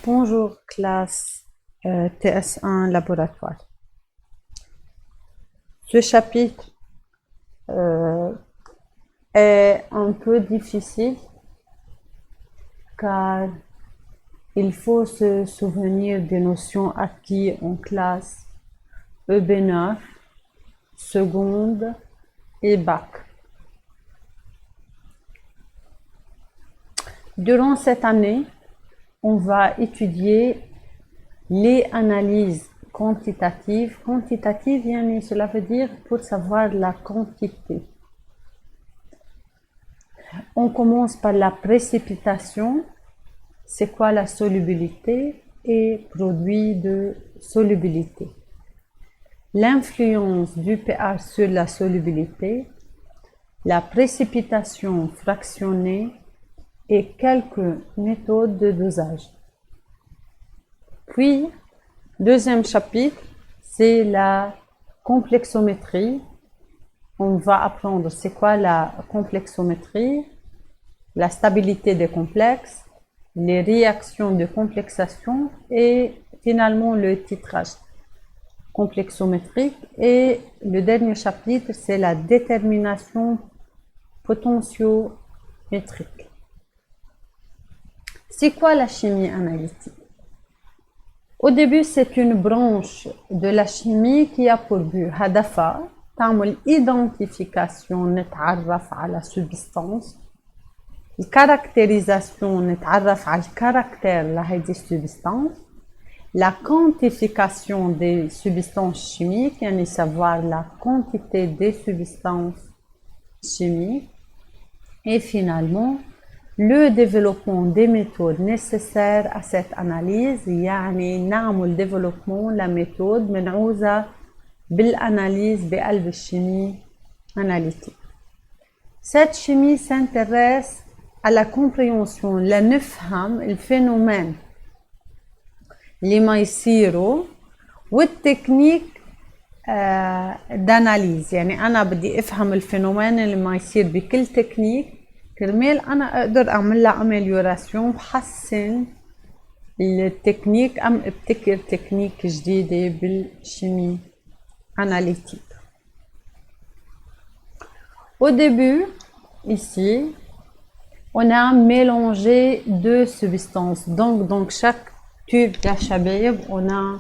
Bonjour classe TS1 laboratoire. Ce chapitre est un peu difficile car il faut se souvenir des notions acquises en classe EB9, seconde et bac. Durant cette année, on va étudier les analyses quantitatives. Quantitative, cela veut dire pour savoir la quantité. On commence par la précipitation. C'est quoi la solubilité et produit de solubilité. L'influence du pH sur la solubilité, la précipitation fractionnée et quelques méthodes de dosage. Puis, deuxième chapitre, c'est la complexométrie. On va apprendre c'est quoi la complexométrie, la stabilité des complexes, les réactions de complexation et finalement le titrage complexométrique. Et le dernier chapitre, c'est la détermination potentiométrique. C'est quoi la chimie analytique? Au début, c'est une branche de la chimie qui a pour but هدفها تعمل identification نتعرف على substance، الكاركتيريزاسيون نتعرف على الكاركتير لهذه substance، la quantification des substances chimiques يعني savoir la quantité des substances chimiques et finalement le développement des méthodes nécessaires à cette analyse. يعني نعمل développement la méthode منعوزة بالanalyse بقلب الشيمie analytique. Cette chimie s'intéresse à la compréhension لنفهم الفينومين اللي ما يصيروا والتكنيك d'analyse. يعني أنا بدي أفهم الفينومين اللي ما يصير بكل تكنيك كرمال أنا أقدر أعمل لها أميليوراسيون بحسن التكنيك أم ابتكر تكنيك جديدة بالشيمie analytique. Au début, ici, on a mélangé deux substances. Donc chaque tube de chabib, on a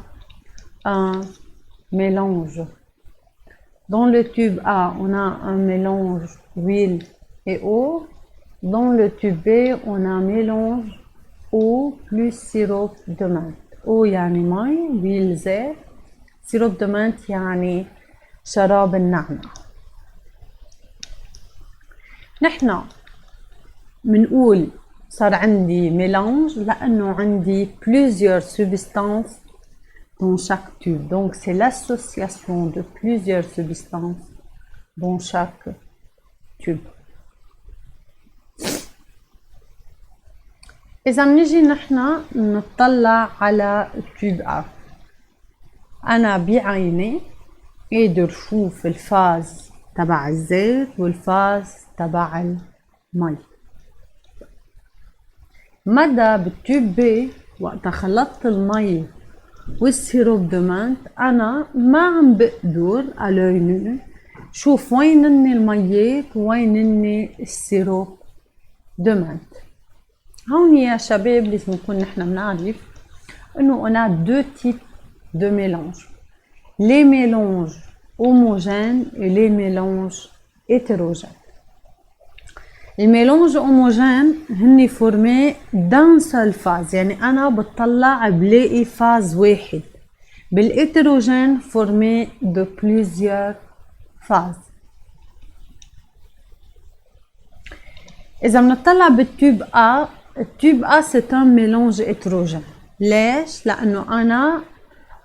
un mélange. Dans le tube A, on a un mélange huile et eau. Dans le tube B, on a un mélange eau plus sirop de menthe. eau يعني مي، huile زيت، sirop de menthe يعني شراب النعناع. نحن منقول صار عندي mélange لأنه عندي plusieurs substances dans chaque tube. Donc c'est l'association de plusieurs substances dans chaque tube. إذا منيجي نحن نطلع على تيوب A، أنا بعيني قادر شوف الفاز تبع الزيت والفاز تبع المي. مدى بالتيوب B وقت خلطت المي والسيروب دو مانت أنا ما عم بقدر على شوف وين الميات وين السيروب دو مانت. هون يا شباب لازم نكون نحن بنعرف انه on a deux types de mélange. Les mélanges homogènes et les mélanges hétérogènes. Les mélanges homogènes هني formés d'un seul phase، يعني انا بطلع بلاقي فاز واحد. بالhétérogène formé de plusieurs phases. إذا بنطلع بالتيوب A، التيوب A c'est un mélange hétérogène. ليش؟ لأنه أنا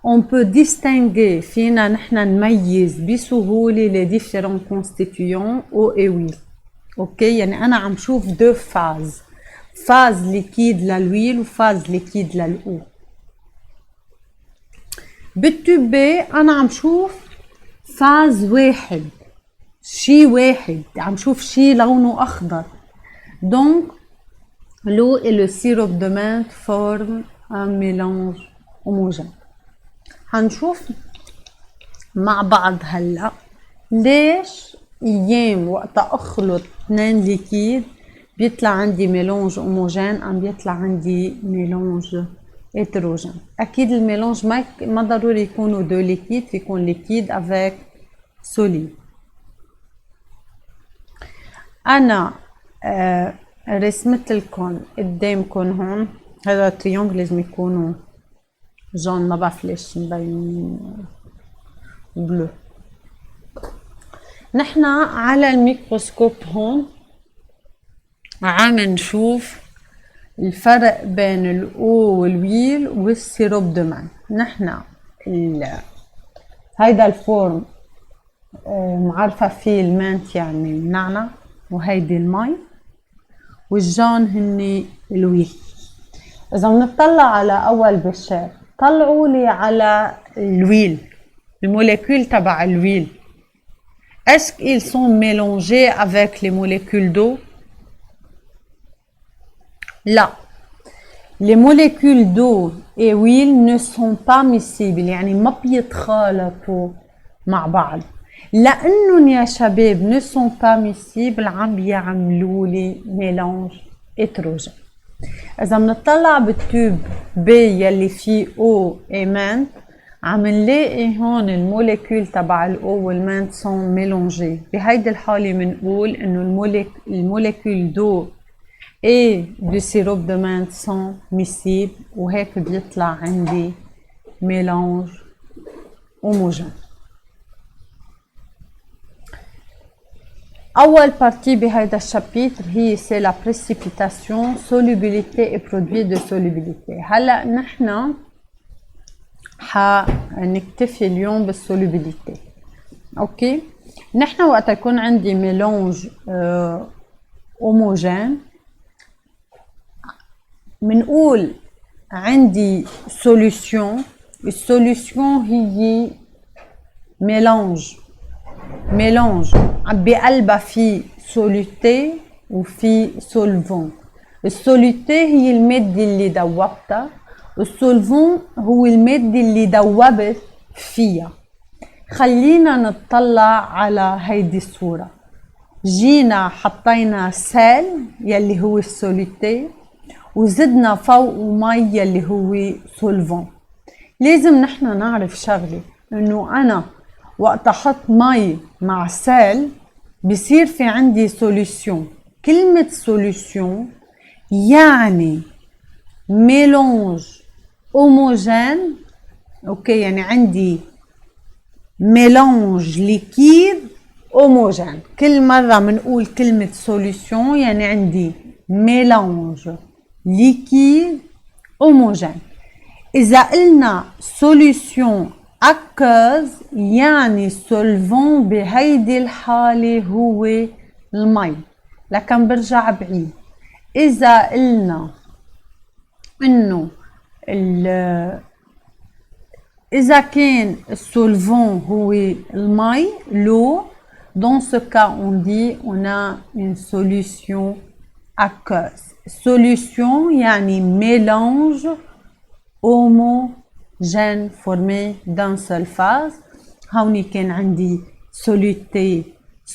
on peut distinguer فينا نحن نميز بسهولة les différents constituants eau et huile. اوكي، يعني أنا عم شوف deux phases، phase liquide للhuile وphase liquide للeau. بالتيوب B أنا عم شوف phase واحد، شي واحد، عم شوف شي لونه أخضر. Donc L'eau et le sirop de menthe forment un mélange homogène. هنشوف مع بعض هلا ليش ايام وقت اخلط 2 ليكيد بيطلع عندي ميلونج هوموجين ام بيطلع عندي ميلونج هيتروجين. اكيد الميلونج ما ضروري يكونوا 2 ليكيد، في يكون ليكيد افيك سوليد. انا رسمت لكم قدامكم هون هذا تريونغل لازم يكونوا جون، ما بعرف ليش مبينين بلو. نحنا على الميكروسكوب هون عم نشوف الفرق بين الاو والويل والسيروب دو مان. نحنا هيدا الفورم معرفة فيه المانت يعني النعنع، وهيدي المي، والجون هني الويل. اذا بنطلع على اول بشار طلعوا لي على الويل، الموليكول تبع الويل. Est-ce qu'ils sont mélangés avec les molécules d'eau? لا. Les molécules d'eau et huile ne sont pas miscibles، يعني ما بيتخالطوا مع بعض. لأنهم يا شباب ne sont pas miscibles عم بيعملوا لي ميلانج هيتروجين. إذا بنطلع بالتوب B يلي فيه O et menthe عم نلاقي هون الموليكول تبع ال O والمنت سون ميلونجي. بهيدي الحالة بنقول إنه الموليكول d'eau et du sirop de menthe sont miscibles، وهيك بيطلع عندي ميلانج هوموجين. أول بارتي بهيدا الشابيتر هي سي لا بريسيبيتاسيون solubilité et produit de solubilité. هلا نحنا حنكتفي اليوم بالسولوبيليتي. اوكي، نحن وقت يكون عندي ميلونج هوموجين منقول عندي سوليوشن. السوليوشن هي ميلونج بقلبها في سوليتي وفي سولفون. السوليتي هي المادة اللي دوبتها، السولفون هو المادة اللي دوبت فيها. خلينا نطلع على هيدي الصورة. جينا حطينا سال يلي هو السوليتي، وزدنا فوق مي يلي هو سولفون. لازم نحن نعرف شغلة، انه انا وقت احط مي مع سال بصير في عندي سوليسيون. كلمة سوليسيون يعني ميلونج هوموجين. اوكي، يعني عندي ميلانج ليكيد هوموجين. كل مرة بنقول كلمة سوليسيون يعني عندي ميلانج ليكيد هوموجين. إذا قلنا سوليسيون أكوز يعني سولفون بهيدي الحالة هو المي. لكن برجع بعيد، إذا قلنا إنه إذا كان السولفون هو المي l'eau, dans ce cas on dit on a une solution aqueuse. Solution يعني mélange homogène formé d'un seule phase. هوني كان عندي soluté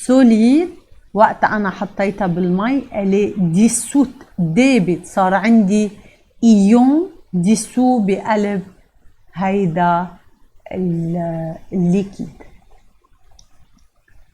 solide، وقت أنا حطيتها بالمي elle dissoute دابت، صار عندي إيون ديسو بقلب هيدا الليكيد.